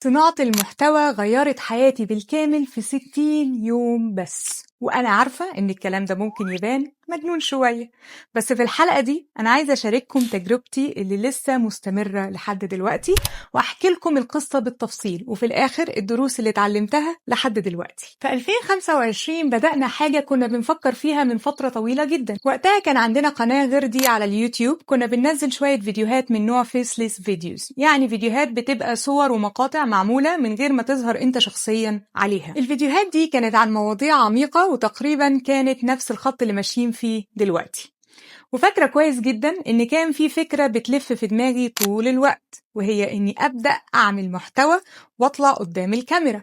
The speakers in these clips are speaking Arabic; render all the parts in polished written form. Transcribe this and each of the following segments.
صناعة المحتوى غيرت حياتي بالكامل في 60 يوم بس. وأنا عارفة إن الكلام ده ممكن يبان مجنون شوية، بس في الحلقة دي أنا عايزة أشارككم تجربتي اللي لسه مستمرة لحد دلوقتي، وأحكي لكم القصة بالتفصيل، وفي الآخر الدروس اللي اتعلمتها لحد دلوقتي. في 2025 بدأنا حاجة كنا بنفكر فيها من فترة طويلة جدا. وقتها كان عندنا قناة غير دي على اليوتيوب، كنا بننزل شوية فيديوهات من نوع فيسليس فيديوز، يعني فيديوهات بتبقى صور ومقاطع معمولة من غير ما تظهر انت شخصيا عليها. الفيديوهات دي كانت عن مواضيع عميقة، وتقريبا كانت نفس الخط اللي ماشيين فيه دلوقتي. وفاكرة كويس جدا إن كان في فكرة بتلف في دماغي طول الوقت، وهي إني أبدأ أعمل محتوى وأطلع قدام الكاميرا،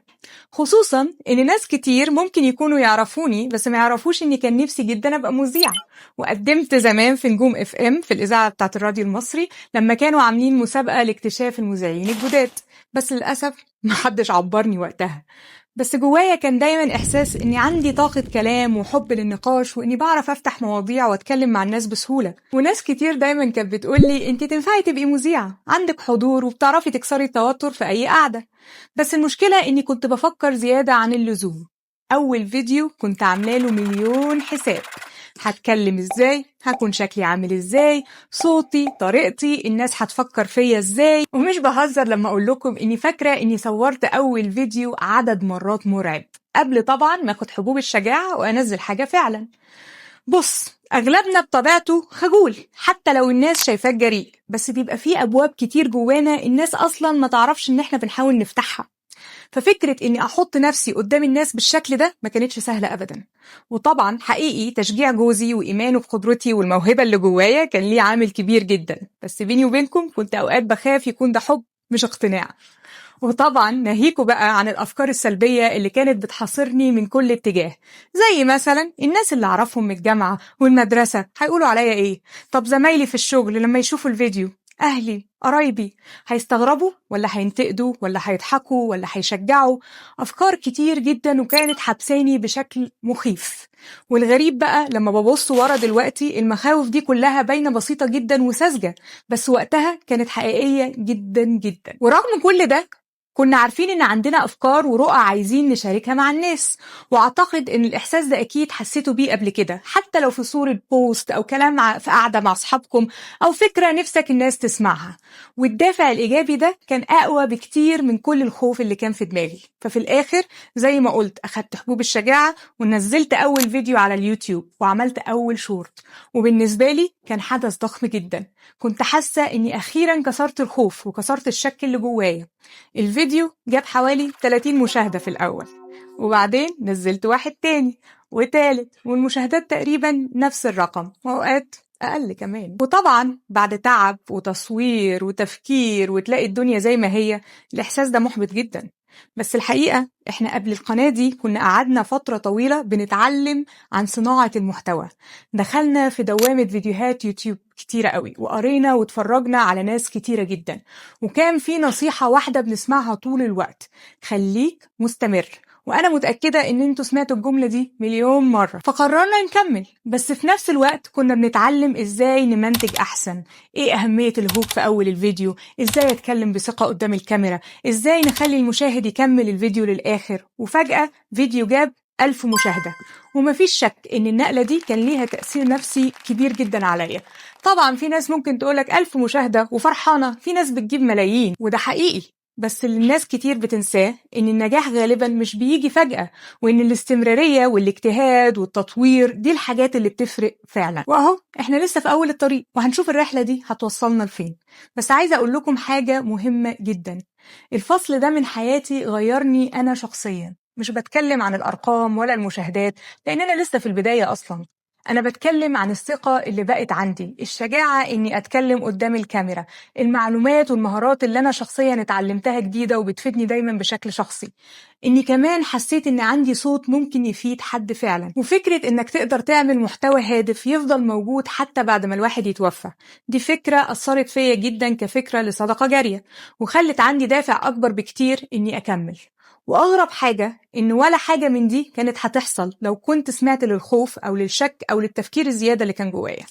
خصوصا إن ناس كتير ممكن يكونوا يعرفوني بس ما يعرفوش إني كان نفسي جدا أبقى مذيعة. وقدمت زمان في نجوم اف ام في الإذاعة بتاعة الراديو المصري لما كانوا عاملين مسابقة لاكتشاف المذيعين الجداد، بس للأسف محدش عبرني وقتها. بس جوايا كان دايما إحساس إني عندي طاقة كلام وحب للنقاش، وإني بعرف أفتح مواضيع وأتكلم مع الناس بسهولة. وناس كتير دايما كانت بتقولي أنت تنفعي تبقي مذيعة، عندك حضور وبتعرفي تكسري التوتر في أي قعدة. بس المشكلة إني كنت بفكر زيادة عن اللزوم. أول فيديو كنت عاملاله مليون حساب: هتكلم ازاي، هكون شكلي عامل ازاي، صوتي، طريقتي، الناس هتفكر فيا ازاي. ومش بهزر لما اقول لكم اني فاكرة اني صورت اول فيديو عدد مرات مرعب، قبل طبعا ما اخد حبوب الشجاعة وانزل حاجة فعلا. بص، اغلبنا بطبيعته خجول حتى لو الناس شايفاك جريء، بس بيبقى فيه ابواب كتير جوانا الناس اصلا ما تعرفش ان احنا بنحاول نفتحها. ففكرة إني أحط نفسي قدام الناس بالشكل ده ما كانتش سهلة أبدا. وطبعا حقيقي تشجيع جوزي وإيمانه بقدرتي والموهبة اللي جوايا كان ليه عامل كبير جدا، بس بيني وبينكم كنت أوقات بخاف يكون ده حب مش اقتناع. وطبعا ناهيكوا بقى عن الأفكار السلبية اللي كانت بتحاصرني من كل اتجاه، زي مثلا الناس اللي أعرفهم من الجامعة والمدرسة هيقولوا عليا إيه، طب زمايلي في الشغل لما يشوفوا الفيديو، أهلي قرايبي هيستغربوا ولا هينتقدوا ولا هيضحكوا ولا هيشجعوا. أفكار كتير جدا وكانت حبساني بشكل مخيف. والغريب بقى لما ببص ورا دلوقتي المخاوف دي كلها باينة بسيطة جدا وساذجة، بس وقتها كانت حقيقية جدا جدا. ورغم كل ده كنا عارفين إن عندنا أفكار ورؤى عايزين نشاركها مع الناس. وأعتقد إن الإحساس ده أكيد حسيتوا بيه قبل كده، حتى لو في صورة بوست أو كلام في قعدة مع أصحابكم أو فكرة نفسك الناس تسمعها. والدافع الإيجابي ده كان أقوى بكتير من كل الخوف اللي كان في دماغي. ففي الآخر زي ما قلت أخدت حبوب الشجاعة ونزلت أول فيديو على اليوتيوب وعملت أول شورت، وبالنسبة لي كان حدث ضخم جدا. كنت حاسة إني أخيرا كسرت الخوف وكسرت الشك اللي جوايا. الفيديو جاب حوالي 30 مشاهدة في الأول، وبعدين نزلت واحد تاني وتالت، والمشاهدات تقريبا نفس الرقم وأوقات أقل كمان. وطبعا بعد تعب وتصوير وتفكير وتلاقي الدنيا زي ما هي، الإحساس ده محبط جدا. بس الحقيقة إحنا قبل القناة دي كنا قعدنا فترة طويلة بنتعلم عن صناعة المحتوى. دخلنا في دوامة فيديوهات يوتيوب كتيرة قوي، وقرينا واتفرجنا على ناس كتيرة جدا، وكان في نصيحة واحدة بنسمعها طول الوقت: خليك مستمر. وأنا متأكدة إن انتوا سمعتوا الجملة دي مليون مرة. فقررنا نكمل، بس في نفس الوقت كنا بنتعلم إزاي نمنتج أحسن، إيه أهمية الهوك في أول الفيديو، إزاي أتكلم بثقة قدام الكاميرا، إزاي نخلي المشاهد يكمل الفيديو للآخر. وفجأة فيديو جاب 1000 مشاهدة، ومفيش شك إن النقلة دي كان ليها تأثير نفسي كبير جدا عليا. طبعا في ناس ممكن تقولك 1000 مشاهدة وفرحانة، في ناس بتجيب ملايين وده حقيقي، بس اللي الناس كتير بتنساه إن النجاح غالبا مش بيجي فجأة، وإن الاستمرارية والاجتهاد والتطوير دي الحاجات اللي بتفرق فعلا. وأهو إحنا لسه في أول الطريق وهنشوف الرحلة دي هتوصلنا لفين. بس عايزة أقول لكم حاجة مهمة جدا: الفصل ده من حياتي غيرني أنا شخصيا. مش بتكلم عن الأرقام ولا المشاهدات لأن أنا لسه في البداية أصلا، أنا بتكلم عن الثقة اللي بقت عندي، الشجاعة إني أتكلم قدام الكاميرا، المعلومات والمهارات اللي أنا شخصيا اتعلمتها جديدة وبتفيدني دايما بشكل شخصي، إني كمان حسيت إن عندي صوت ممكن يفيد حد فعلا. وفكرة إنك تقدر تعمل محتوى هادف يفضل موجود حتى بعد ما الواحد يتوفى، دي فكرة أثرت فيا جدا كفكرة لصدقة جارية، وخلت عندي دافع أكبر بكتير إني أكمل. وأغرب حاجة إن ولا حاجة من دي كانت هتحصل لو كنت سمعت للخوف أو للشك أو للتفكير الزيادة اللي كان جوايا.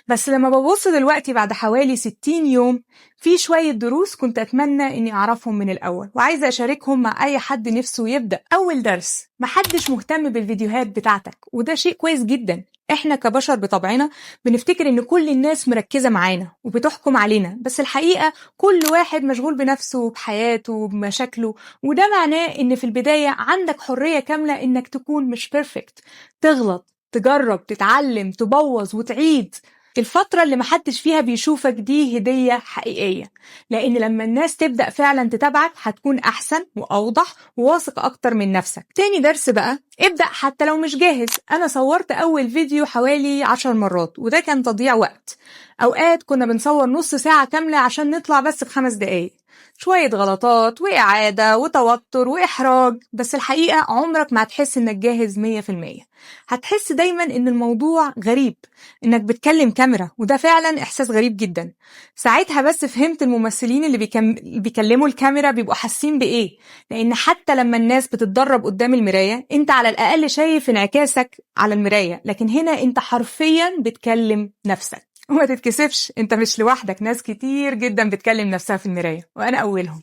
بس لما ببص دلوقتي بعد حوالي 60 يوم، في شوية دروس كنت أتمنى إني أعرفهم من الأول، وعايزة أشاركهم مع أي حد نفسه يبدأ. أول درس: محدش مهتم بالفيديوهات بتاعتك، وده شيء كويس جدا. إحنا كبشر بطبعنا بنفتكر إن كل الناس مركزة معانا وبتحكم علينا، بس الحقيقة كل واحد مشغول بنفسه وبحياته وبمشاكله، وده معناه إن في البداية عندك حرية كاملة إنك تكون مش بيرفكت، تغلط، تجرب، تتعلم، تبوظ وتعيد. الفترة اللي محدش فيها بيشوفك دي هدية حقيقية، لأن لما الناس تبدأ فعلا تتابعك هتكون أحسن وأوضح وواثق أكتر من نفسك. تاني درس بقى: ابدأ حتى لو مش جاهز. أنا صورت أول فيديو حوالي 10 مرات، وده كان تضييع وقت. أوقات كنا بنصور نص ساعة كاملة عشان نطلع بس ب5 دقايق، شوية غلطات وإعادة وتوتر وإحراج. بس الحقيقة عمرك ما هتحس إنك جاهز 100%. هتحس دايما إن الموضوع غريب، إنك بتكلم كاميرا، وده فعلا إحساس غريب جدا. ساعتها بس فهمت الممثلين اللي بيكلموا الكاميرا بيبقوا حاسين بإيه، لأن حتى لما الناس بتتدرب قدام المراية أنت على الأقل شايف انعكاسك على المراية، لكن هنا أنت حرفيا بتكلم نفسك. وما تتكسفش، انت مش لوحدك، ناس كتير جدا بتكلم نفسها في المراية وانا اولهم.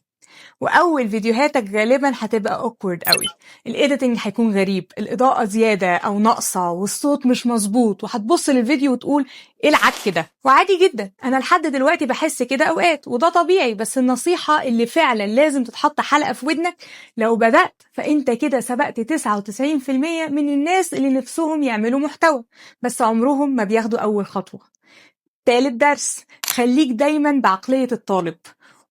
واول فيديوهاتك غالبا هتبقى awkward قوي، الايديتنج هيكون غريب، الاضاءة زيادة او ناقصة، والصوت مش مظبوط، وهتبص للفيديو وتقول ايه العك ده. وعادي جدا، انا لحد دلوقتي بحس كده اوقات، وده طبيعي. بس النصيحة اللي فعلا لازم تتحط حلقة في ودنك: لو بدأت فانت كده سبقت 99% من الناس اللي نفسهم يعملوا محتوى، بس عمرهم ما بياخدوا اول خطوة. تالت درس: خليك دايما بعقلية الطالب.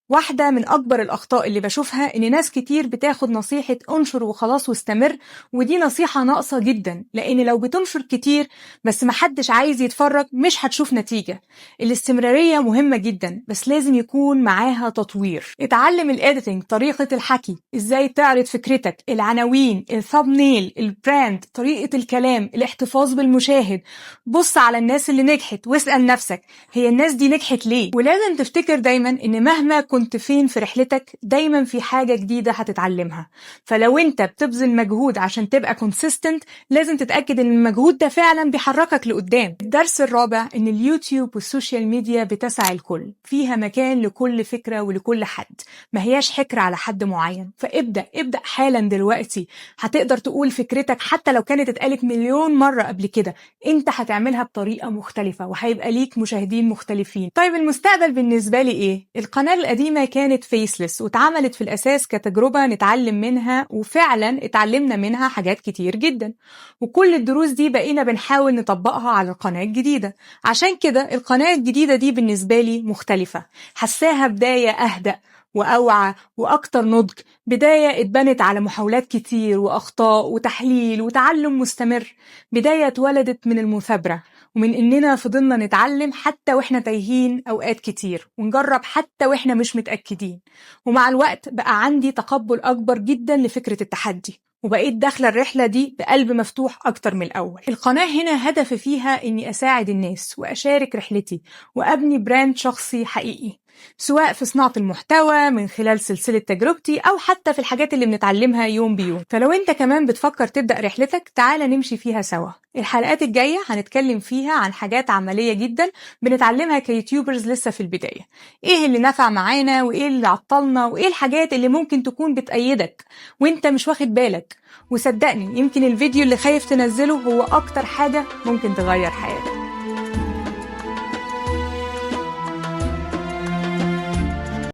واحدة من أكبر الأخطاء اللي بشوفها إن ناس كتير بتاخد نصيحة انشر وخلاص واستمر، ودي نصيحة ناقصة جدا، لأن لو بتنشر كتير بس محدش عايز يتفرج مش هتشوف نتيجة. الاستمرارية مهمة جدا، بس لازم يكون معاها تطوير. اتعلم الإيديتنج، طريقة الحكي، إزاي تعرض فكرتك، العناوين، الثامبنيل، البراند، طريقة الكلام، الاحتفاظ بالمشاهد. بص على الناس اللي نجحت واسأل نفسك هي الناس دي نجحت ليه. ولازم تفتكر دايما إن مهما كنت فين في رحلتك دايما في حاجة جديدة هتتعلمها. فلو انت بتبذل مجهود عشان تبقى consistent، لازم تتأكد ان المجهود ده فعلا بيحركك لقدام. الدرس الرابع: ان اليوتيوب والسوشيال ميديا بتسع الكل، فيها مكان لكل فكرة ولكل حد، ما هياش حكر على حد معين. فابدأ حالا دلوقتي. هتقدر تقول فكرتك حتى لو كانت اتقالت مليون مرة قبل كده، انت هتعملها بطريقة مختلفة وهيبقى ليك مشاهدين مختلفين. طيب المستقبل بالنسبة لي ايه؟ القناة القديمة كانت فيسلس واتعملت في الأساس كتجربة نتعلم منها، وفعلا اتعلمنا منها حاجات كتير جدا، وكل الدروس دي بقينا بنحاول نطبقها على القناة الجديدة. عشان كده القناة الجديدة دي بالنسبة لي مختلفة، حساها بداية أهدأ وأوعى وأكتر نضج، بداية اتبنت على محاولات كتير وأخطاء وتحليل وتعلم مستمر، بداية اتولدت من المثابرة ومن إننا فضلنا نتعلم حتى وإحنا تايهين أوقات كتير، ونجرب حتى وإحنا مش متأكدين. ومع الوقت بقى عندي تقبل أكبر جدا لفكرة التحدي، وبقيت داخلة الرحلة دي بقلب مفتوح أكتر من الأول. القناة هنا هدف فيها إني أساعد الناس وأشارك رحلتي وأبني براند شخصي حقيقي، سواء في صناعة المحتوى من خلال سلسلة تجربتي أو حتى في الحاجات اللي بنتعلمها يوم بيوم. فلو أنت كمان بتفكر تبدأ رحلتك، تعالى نمشي فيها سوا. الحلقات الجاية هنتكلم فيها عن حاجات عملية جدا بنتعلمها كيوتيوبرز لسه في البداية، إيه اللي نفع معانا وإيه اللي عطلنا وإيه الحاجات اللي ممكن تكون بتأيدك وإنت مش واخد بالك. وصدقني يمكن الفيديو اللي خايف تنزله هو أكتر حاجة ممكن تغير حياتك.